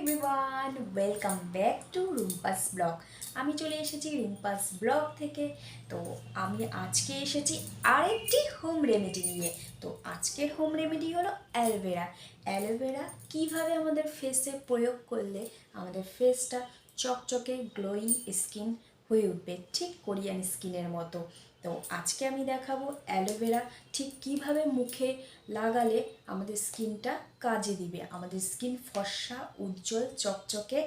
Everyone, welcome back to Rumpa's blog. আমি চলে এসেছি রুম্পাস ব্লগ থেকে। তো আমি আজকে এসেছি আরেকটি হোম রেমেডি নিয়ে। তো আজকের হোম রেমেডি হলো অ্যালোভেরা। অ্যালোভেরা কীভাবে আমাদের ফেসে প্রয়োগ করলে আমাদের ফেসটা চকচকে গ্লোয়িং স্কিন হয়ে উঠবে, ঠিক কোরিয়ান স্কিনের মতো। তো আজকে আমি দেখাবো অ্যালোভেরা ঠিক কিভাবে মুখে লাগালে আমাদের স্কিনটা কাজে দিবে, আমাদের স্কিন ফর্সা, উজ্জ্বল, চকচকে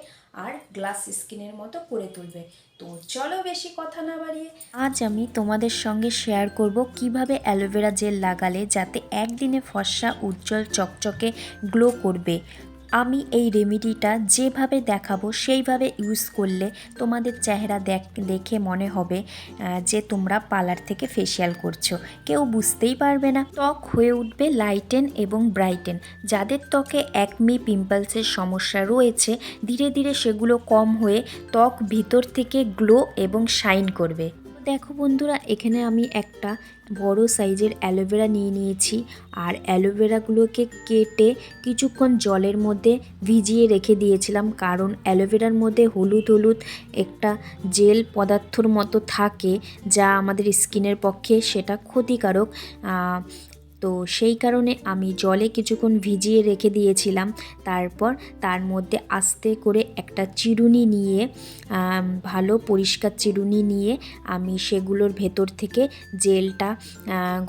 আর গ্লাস স্কিনের মতো করে তুলবে। তো চলো বেশি কথা না বাড়িয়ে আজ আমি তোমাদের সঙ্গে শেয়ার করব কিভাবে অ্যালোভেরা জেল লাগালে যাতে একদিনে ফর্সা, উজ্জ্বল, চকচকে গ্লো করবে। আমি এই রেমেডিটা যেভাবে দেখাবো সেইভাবে ইউজ করলে তোমাদের চেহারা দেখে মনে হবে যে তোমরা পার্লার থেকে ফেসিয়াল করছো, কেউ বুঝতেই পারবে না। ত্বক হয়ে উঠবে লাইটেন এবং ব্রাইটেন। যাদের ত্বকে একমি, পিম্পলসের সমস্যা রয়েছে, ধীরে ধীরে সেগুলো কম হয়ে ত্বক ভিতর থেকে গ্লো এবং শাইন করবে। দেখো বন্ধুরা, এখানে আমি একটা বড় সাইজের অ্যালোভেরা নিয়ে নিয়েছি। আর অ্যালোভেরাগুলোকে কেটে কিছুক্ষণ জলের মধ্যে ভিজিয়ে রেখে দিয়েছিলাম, কারণ অ্যালোভেরার মধ্যে হলুদ হলুদ একটা জেল পদার্থর মতো থাকে, যা আমাদের স্কিনের পক্ষে সেটা ক্ষতিকারক। তো সেই কারণে আমি জলে কিছুক্ষণ ভিজিয়ে রেখে দিয়েছিলাম। তারপর তার মধ্যে আস্তে করে একটা চিরুনি নিয়ে, ভালো পরিষ্কার চিরুনি নিয়ে আমি সেগুলোর ভেতর থেকে জেলটা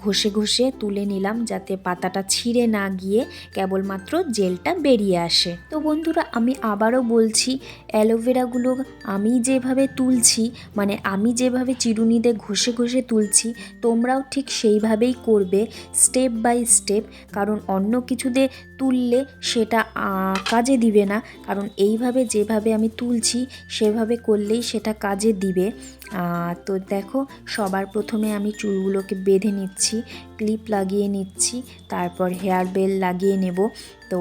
ঘষে ঘষে তুলে নিলাম, যাতে পাতাটা ছিঁড়ে না গিয়ে কেবলমাত্র জেলটা বেরিয়ে আসে। তো বন্ধুরা, আমি আবারও বলছি, অ্যালোভেরাগুলো আমি যেভাবে তুলছি, মানে আমি যেভাবে চিরুনিতে ঘষে ঘষে তুলছি, তোমরাও ঠিক সেইভাবেই করবে, স্টেপ বাই স্টেপ। কারণ অন্য কিছুতে তুললে সেটা কাজে দিবে না, কারণ এইভাবে যেভাবে আমি তুলছি সেভাবে করলেই সেটা কাজে দিবে। তো দেখো, সবার প্রথমে আমি চুলগুলোকে বেঁধে নিচ্ছি, ক্লিপ লাগিয়ে নিচ্ছি, তারপর হেয়ার বেল লাগিয়ে নেব। তো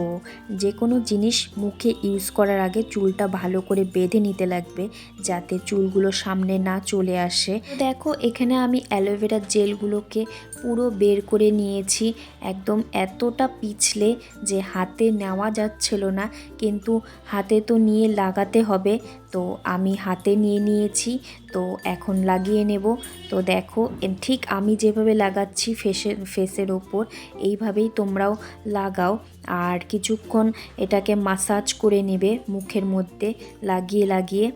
যে কোনো জিনিস মুখে ইউজ করার আগে চুলটা ভালো করে বেঁধে নিতে লাগবে, যাতে চুলগুলো সামনে না চলে আসে। দেখো, এখানে আমি অ্যালোভেরার জেলগুলোকে পুরো বের করে নিয়েছি। একদম এতটা পিছলে যে হাতে নেওয়া যাচ্ছিল না, কিন্তু হাতে তো নিয়ে লাগাতে হবে। তো আমি হাতে নিয়ে নিয়েছি, তো এখন লাগিয়ে নেব। তো দেখো, ঠিক আমি যেভাবে লাগাচ্ছি ফেসের ওপর, এইভাবেই তোমরাও লাগাও। আর কিছুক্ষণ এটাকে মাসাজ করে নেবে মুখের মধ্যে লাগিয়ে লাগিয়ে,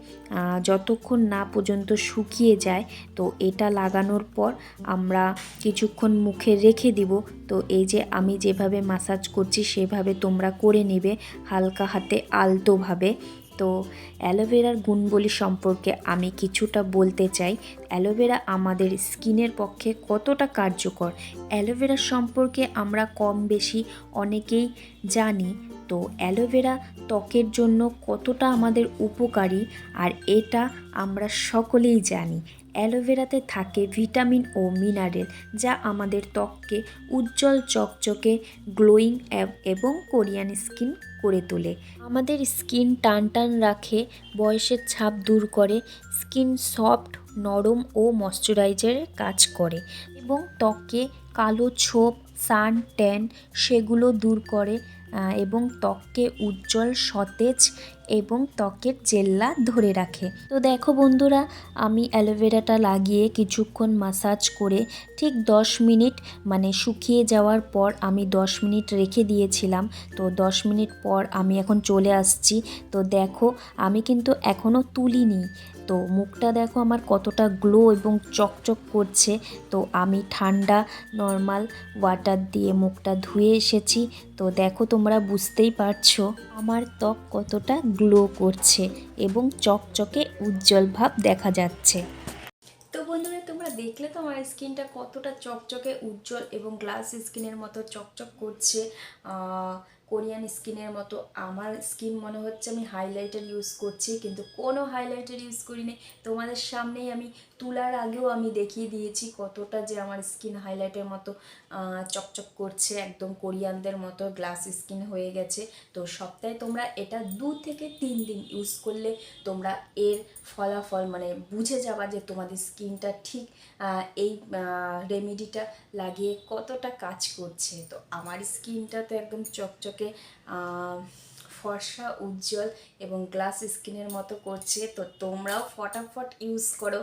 যতক্ষণ না পর্যন্ত শুকিয়ে যায়। তো এটা লাগানোর পর আমরা কিছুক্ষণ মুখে রেখে দিব। তো এই যে আমি যেভাবে মাসাজ করছি সেভাবে তোমরা করে নেবে, হালকা হাতে আলতোভাবে। তো অ্যালোভেরার গুণবলী সম্পর্কে আমি কিছুটা বলতে চাই। অ্যালোভেরা আমাদের স্কিনের পক্ষে কতটা কার্যকর, অ্যালোভেরা সম্পর্কে আমরা কম বেশি অনেকেই জানি। তো অ্যালোভেরা ত্বকের জন্য কতটা আমাদের উপকারী, আর এটা আমরা সকলেই জানি। অ্যালোভেরাতে থাকে ভিটামিন ও মিনারেল, যা আমাদের ত্বককে উজ্জ্বল, চকচকে, গ্লোয়িং এবং কোরিয়ান স্কিন করে তোলে। আমাদের স্কিন টান টান রাখে, বয়সের ছাপ দূর করে, স্কিন সফট, নরম ও ময়শ্চারাইজারের কাজ করে এবং ত্বকে কালো ছোপ, সান ট্যান সেগুলো দূর করে এবং ত্বককে উজ্জ্বল, সতেজ এবং ত্বকের জেল্লা ধরে রাখে। তো দেখো বন্ধুরা, আমি অ্যালোভেরাটা লাগিয়ে কিছুক্ষণ মাসাজ করে ঠিক 10 মিনিট, মানে শুকিয়ে যাওয়ার পর আমি 10 মিনিট রেখে দিয়েছিলাম। তো 10 মিনিট পর আমি এখন চলে আসছি। তো দেখো, আমি কিন্তু এখনও তুলিনি। তো মুখটা দেখো আমার কতটা গ্লো এবং চকচক করছে। তো আমি ঠান্ডা নর্মাল ওয়াটার দিয়ে মুখটা ধুয়ে এসেছি। তো দেখো, তোমরা বুঝতেই পারছো আমার ত্বক কতটা গ্লো করছে এবং চকচকে উজ্জ্বল ভাব দেখা যাচ্ছে। তো বন্ধুরা, তোমরা দেখলে তো আমার স্কিনটা কতটা চকচকে, উজ্জ্বল এবং গ্লাস স্কিনের মতো চকচক করছে, কোরিয়ান স্কিনের মতো। আমার স্কিন মনে হচ্ছে আমি হাইলাইটার ইউজ করছি, কিন্তু কোনো হাইলাইটার ইউজ করিনি। তোমাদের সামনেই আমি তুলার আগেও আমি দেখিয়ে দিয়েছি কতটা যে আমার স্কিন হাইলাইটের মতো চকচক করছে, একদম কোরিয়ানদের মতো গ্লাস স্কিন হয়ে গেছে। তো সপ্তাহে তোমরা এটা 2 থেকে 3 দিন ইউজ করলে তোমরা এর ফলাফল মানে বুঝে যাবা যে তোমাদের স্কিনটা ঠিক এই রেমেডিটা লাগিয়ে কতটা কাজ করছে। তো আমার স্কিনটা তো একদম চকচকে ফর্সা উজ্জ্বল এবং গ্লাস স্কিনের মতো করছে। তো তোমরাও ফটাফট ইউজ করো।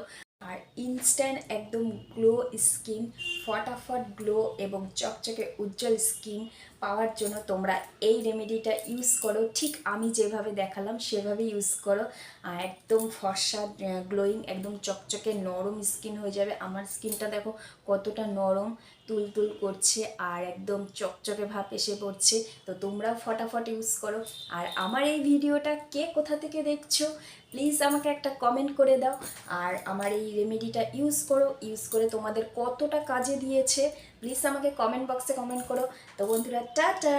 আর ইনস্ট্যান্ট একদম গ্লো স্কিন, ফটাফট গ্লো এবং চকচকে উজ্জ্বল স্কিন পাওয়ার জন্য তোমরা এই রেমেডিটা ইউজ করো। ঠিক আমি যেভাবে দেখালাম সেভাবে ইউজ করো। আর একদম ফর্সা গ্লোয়িং একদম চকচকে নরম স্কিন হয়ে যাবে। আমার স্কিনটা দেখো কতটা নরম, তুলতুল করছে আর একদম চকচকে ভাব এসে পড়ছে। তো তোমরাও ফটাফট ইউজ করো। আর আমার এই ভিডিওটা কে কোথা থেকে দেখছো প্লিজ আমাকে একটা কমেন্ট করে দাও। আর আমার এই রেমেডিটা ইউজ করো, ইউজ করে তোমাদের কতটা কাজে দিয়েছে প্লিজ আমাকে কমেন্ট বক্সে কমেন্ট করো। তো বন্ধুরা টাটা।